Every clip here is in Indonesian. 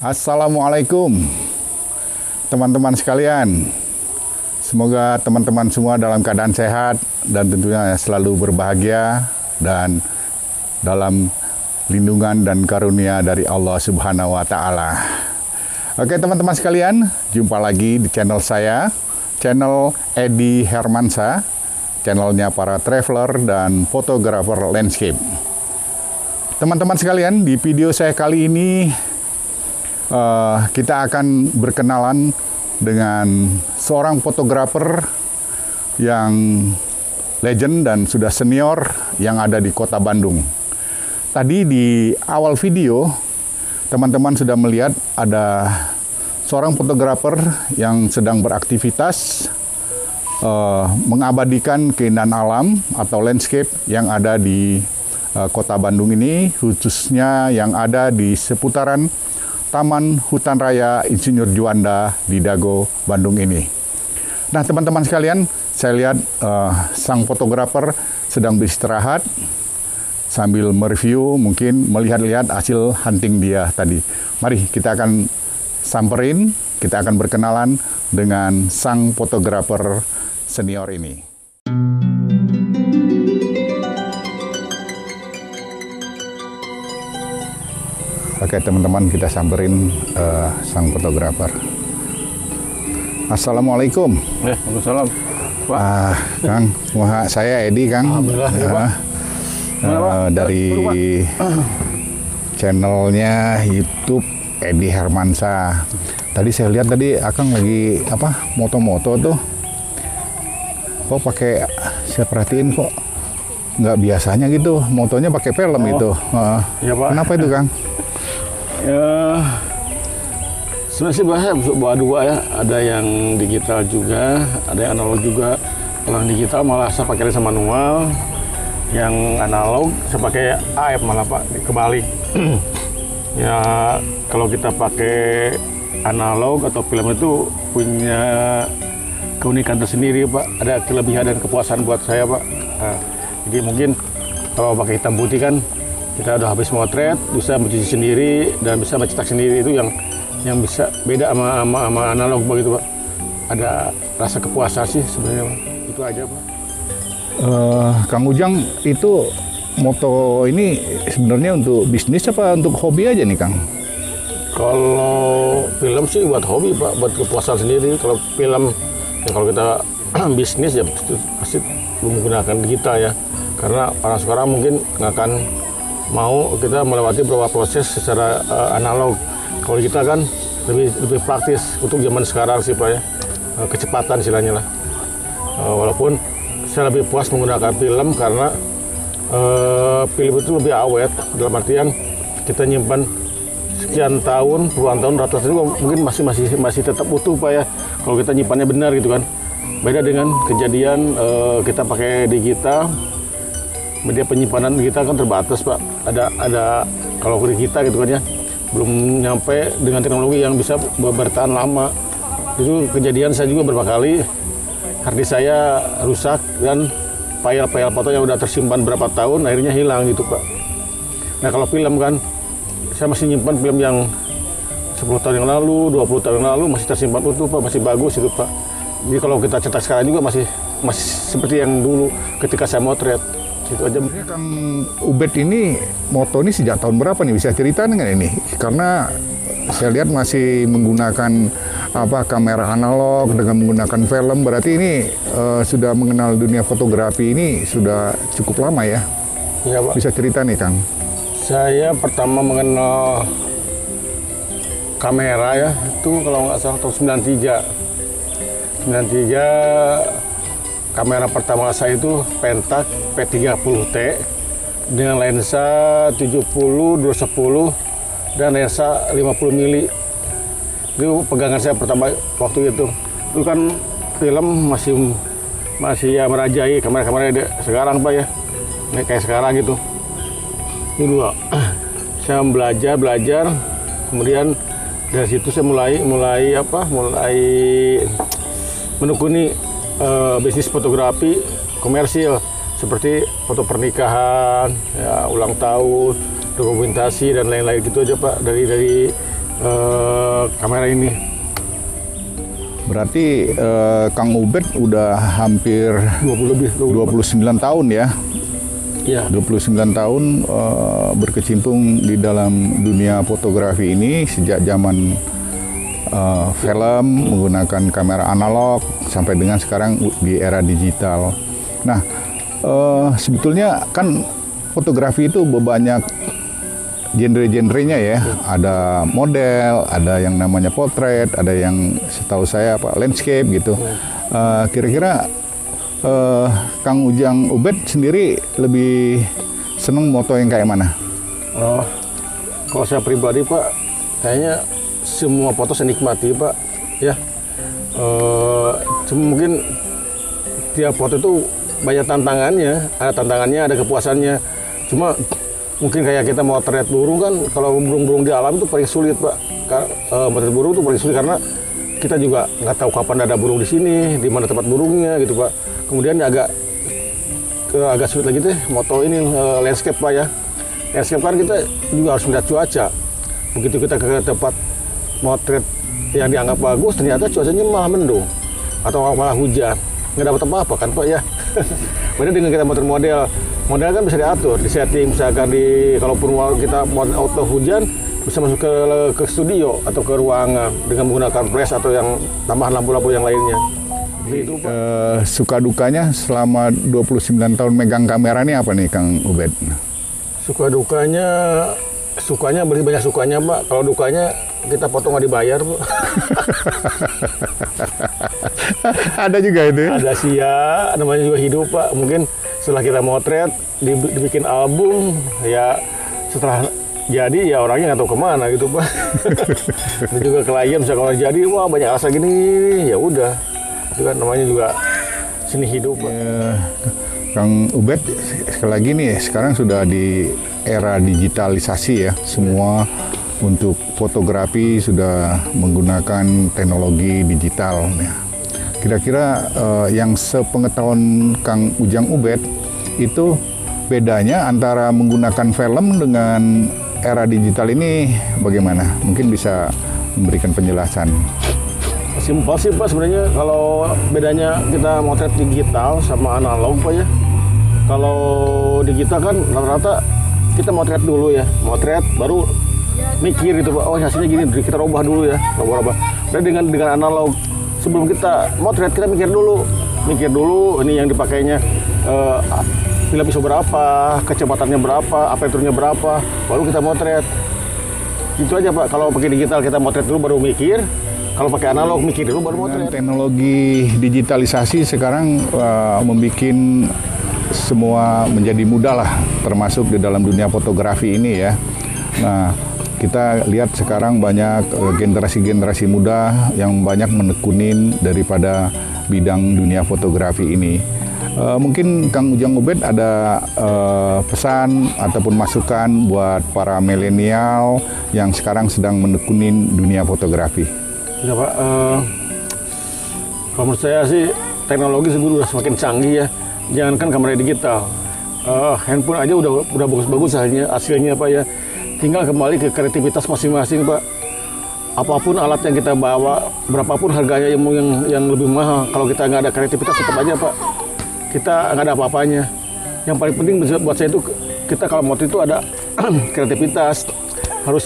Assalamualaikum teman-teman sekalian. Semoga teman-teman semua dalam keadaan sehat dan tentunya selalu berbahagia dan dalam lindungan dan karunia dari Allah Subhanahu wa Ta'ala. Oke teman-teman sekalian, jumpa lagi di channel saya, channel Edi Hermansa, channelnya para traveler dan fotografer landscape. Teman-teman sekalian, di video saya kali ini kita akan berkenalan dengan seorang fotografer yang legend dan sudah senior yang ada di Kota Bandung. Tadi di awal video, teman-teman sudah melihat ada seorang fotografer yang sedang beraktivitas mengabadikan keindahan alam atau landscape yang ada di Kota Bandung ini, khususnya yang ada di seputaran Taman Hutan Raya Insinyur Juanda di Dago, Bandung ini. Nah, teman-teman sekalian, saya lihat sang fotografer sedang beristirahat sambil mereview, mungkin melihat-lihat hasil hunting dia tadi. Mari kita akan samperin, kita akan berkenalan dengan sang fotografer senior ini. Oke teman-teman, kita samperin sang fotografer. Assalamualaikum. Waalaikumsalam. Kang, saya Edi, Kang. Alhamdulillah. Dari channelnya YouTube Edi Hermansa. Tadi saya lihat tadi Akang lagi moto-moto tuh. Kok pakai, saya perhatiin kok nggak biasanya gitu, motonya pakai film itu. Iya, Pak. Kenapa itu, Kang? Ya, sebenarnya sih bawa dua ya. Ada yang digital juga, ada yang analog juga. Kalau yang digital malah saya pakai lensa manual. Yang analog saya pakai AF malah, Pak, kebalik. Ya, kalau kita pakai analog atau film itu punya keunikan tersendiri, Pak. Ada kelebihan dan kepuasan buat saya, Pak. Nah, jadi mungkin kalau pakai hitam putih kan kita udah habis motret, bisa mencuci sendiri dan bisa mencetak sendiri, itu yang bisa beda sama analog begitu, Pak. Ada rasa kepuasan sih sebenarnya, Pak. Itu aja, Pak. Kang Ujang, itu moto ini sebenarnya untuk bisnis apa untuk hobi aja nih, Kang? Kalau film sih buat hobi, Pak, buat kepuasan sendiri. Kalau film, ya kalau kita bisnis ya pasti menggunakan digital ya. Karena orang sekarang mungkin nggak akan mau kita melewati beberapa proses secara analog. Kalau kita kan lebih praktis untuk zaman sekarang sih, Pak, ya. Kecepatan istilahnya lah. Walaupun saya lebih puas menggunakan film karena film itu lebih awet, dalam artian kita nyimpan sekian tahun, puluhan tahun, ratusan tahun mungkin masih tetap utuh, Pak, ya. Kalau kita nyimpannya benar gitu kan. Beda dengan kejadian kita pakai digital. Media penyimpanan kita kan terbatas, Pak. Ada kalau di kita gitu kan ya, belum nyampe dengan teknologi yang bisa bertahan lama. Itu kejadian saya juga beberapa kali, harddisk saya rusak dan file-file foto yang udah tersimpan berapa tahun akhirnya hilang gitu, Pak. Nah, kalau film kan saya masih nyimpan film yang 10 tahun yang lalu, 20 tahun yang lalu masih tersimpan utuh, Pak, masih bagus itu, Pak. Jadi kalau kita cetak sekarang juga masih seperti yang dulu ketika saya motret. Itu aja. Kang Ubed ini moto ini sejak tahun berapa nih, bisa cerita dengan ini? Karena saya lihat masih menggunakan kamera analog dengan menggunakan film, berarti ini sudah mengenal dunia fotografi ini sudah cukup lama ya? Iya, Pak. Bisa cerita nih, Kang? Saya pertama mengenal kamera ya itu kalau nggak salah tahun 93. Kamera pertama saya itu Pentax P30T dengan lensa 70-210 dan lensa 50 mili. Itu pegangan saya pertama waktu itu. Itu kan film masih ya merajai kamera-kamera sekarang, Pak, ya. Ini kayak sekarang gitu. Dulu saya belajar, kemudian dari situ saya mulai menekuni bisnis fotografi komersil seperti foto pernikahan, ya, ulang tahun, dokumentasi dan lain-lain gitu aja, Pak. Dari kamera ini. Berarti Kang Ubed udah hampir 29 tahun ya. Iya. 29 tahun berkecimpung di dalam dunia fotografi ini sejak zaman film menggunakan kamera analog sampai dengan sekarang di era digital. Nah, sebetulnya kan fotografi itu banyak genre-genrenya ya. Ada model, ada yang namanya potret, ada yang setahu saya landscape gitu. Kira-kira Kang Ujang Ubed sendiri lebih seneng moto yang kayak mana? Kalau saya pribadi Pak, kayaknya semua foto saya nikmati Pak. Ya, cuma mungkin tiap foto itu banyak tantangannya, ada kepuasannya. Cuma mungkin kayak kita mau motret burung kan, kalau burung-burung di alam itu paling sulit Pak. Motret burung itu paling sulit karena kita juga nggak tahu kapan ada burung di sini, di mana tempat burungnya gitu Pak. Kemudian agak sulit lagi deh moto ini landscape Pak ya. Landscape kan kita juga harus melihat cuaca. Begitu kita ke tempat motret yang dianggap bagus, ternyata cuacanya malah mendung atau malah hujan, nggak dapat apa-apa kan Pak ya. Beda dengan kita motret model kan bisa diatur, disetting misalkan kalaupun kita mau auto hujan bisa masuk ke studio atau ke ruangan dengan menggunakan flash atau yang tambahan lampu-lampu yang lainnya. Itu Pak. Suka dukanya selama 29 tahun megang kamera ini apa nih Kang Ubed? Sukanya berarti banyak sukanya Pak. Kalau dukanya kita foto nggak dibayar Pak. Ada juga itu? Ada sih ya, namanya juga hidup Pak. Mungkin setelah kita motret, dibikin album, ya setelah jadi ya orangnya nggak tahu kemana gitu Pak. Dan juga klien misalnya kalau jadi, wah banyak rasa gini, ya udah. Itu kan namanya juga seni hidup Pak. Kang Ubed, sekali lagi nih, sekarang sudah di era digitalisasi ya, semua untuk fotografi sudah menggunakan teknologi digital. Ya. Kira-kira yang sepengetahuan Kang Ujang Ubed itu bedanya antara menggunakan film dengan era digital ini bagaimana? Mungkin bisa memberikan penjelasan. Simpel sih Pak sebenarnya kalau bedanya kita motret digital sama analog Pak ya. Kalau digital kan rata-rata kita motret dulu ya, motret baru mikir gitu Pak. Oh hasilnya gini, kita rubah dulu ya, rubah. Dan dengan analog sebelum kita motret kita mikir dulu ini yang dipakainya film ISO berapa, kecepatannya berapa, aperturnya berapa, baru kita motret. Itu aja Pak. Kalau pakai digital kita motret dulu baru mikir. Kalau pakai analog mikir dulu baru motret. Teknologi digitalisasi sekarang membuat semua menjadi mudah lah, termasuk di dalam dunia fotografi ini ya. Nah, kita lihat sekarang banyak generasi-generasi muda yang banyak menekunin daripada bidang dunia fotografi ini. Mungkin Kang Ujang Ubed ada pesan ataupun masukan buat para milenial yang sekarang sedang menekunin dunia fotografi. Ya Pak, kalau menurut saya sih teknologi sudah semakin canggih ya. Jangankan kamera digital, handphone aja udah bagus-bagus hasilnya Pak ya. Tinggal kembali ke kreativitas masing-masing Pak. Apapun alat yang kita bawa, berapapun harganya yang lebih mahal, kalau kita nggak ada kreativitas tetap aja Pak, kita nggak ada apa-apanya. Yang paling penting buat saya itu kita kalau motor itu ada kreativitas, harus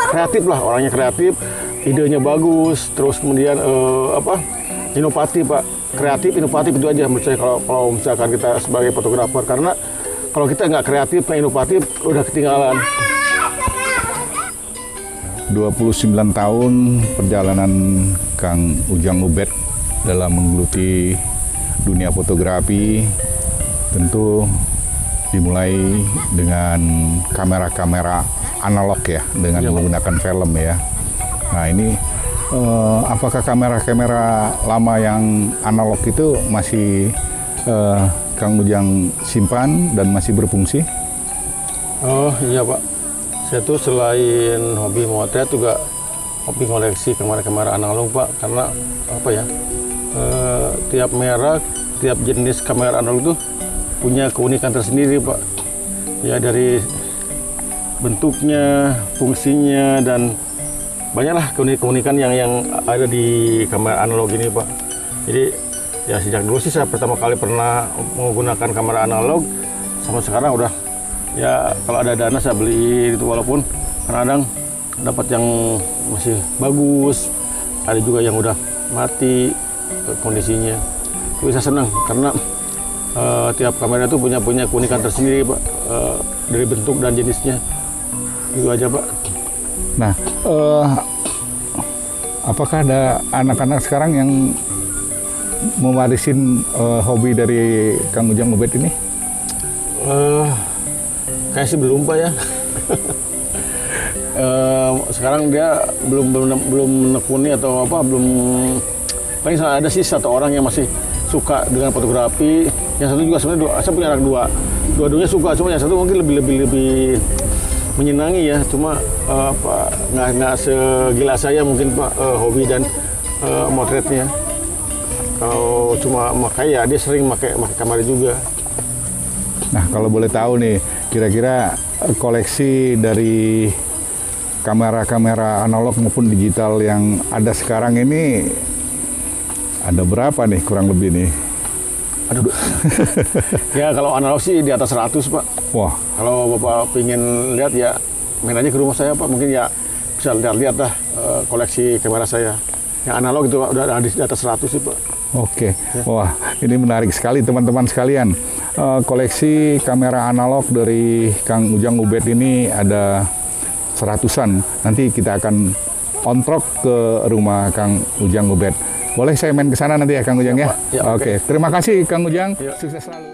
kreatif lah, orangnya kreatif, idenya bagus, terus kemudian inovatif Pak. Kreatif, inovatif itu aja menurut saya kalau misalkan kita sebagai fotografer, karena kalau kita nggak kreatif, nggak inovatif, udah ketinggalan. 29 tahun perjalanan Kang Ujang Ubed dalam menggeluti dunia fotografi, tentu dimulai dengan kamera-kamera analog ya, dengan menggunakan film ya. Nah ini apakah kamera-kamera lama yang analog itu masih Kang Ujang simpan dan masih berfungsi? Oh iya Pak, saya tuh selain hobi motret juga hobi koleksi kamera-kamera analog Pak, karena apa ya, tiap merek, tiap jenis kamera analog itu punya keunikan tersendiri Pak. Ya dari bentuknya, fungsinya, dan banyaklah keunikan yang ada di kamera analog ini, Pak. Jadi ya sejak dulu sih saya pertama kali pernah menggunakan kamera analog, sama sekarang udah ya kalau ada dana saya beli itu, walaupun kadang dapat yang masih bagus, ada juga yang udah mati kondisinya. Tapi saya senang karena tiap kamera itu punya keunikan tersendiri, Pak, dari bentuk dan jenisnya. Itu aja, Pak. Nah, apakah ada anak-anak sekarang yang mewarisin hobi dari Kang Ujang Ubed ini? Kayak sih belum, Pak, ya. Sekarang dia belum menekuni atau apa, belum. Paling ada sih satu orang yang masih suka dengan fotografi. Yang satu juga sebenarnya saya punya anak dua-duanya suka, cuma yang satu mungkin lebih menyenangi ya. Cuma nggak segila saya mungkin, Pak, hobi dan motretnya. Kalau cuma ya dia sering pakai kamera juga. Nah, kalau boleh tahu nih, kira-kira koleksi dari kamera-kamera analog maupun digital yang ada sekarang ini ada berapa nih kurang lebih nih? Aduh. Ya kalau analog sih di atas 100, Pak. Wah. Kalau Bapak pengen lihat ya main aja ke rumah saya, Pak. Mungkin ya bisa lihat lah koleksi kamera saya. Yang analog itu udah di atas 100 sih, Pak. Oke. Wah, ini menarik sekali teman-teman sekalian. Koleksi kamera analog dari Kang Ujang Ubed ini ada 100-an. Nanti kita akan on-track ke rumah Kang Ujang Ubed. Boleh saya main ke sana nanti ya, Kang Ujang ya? Ya, Oke. Terima kasih Kang Ujang. Ya. Sukses selalu.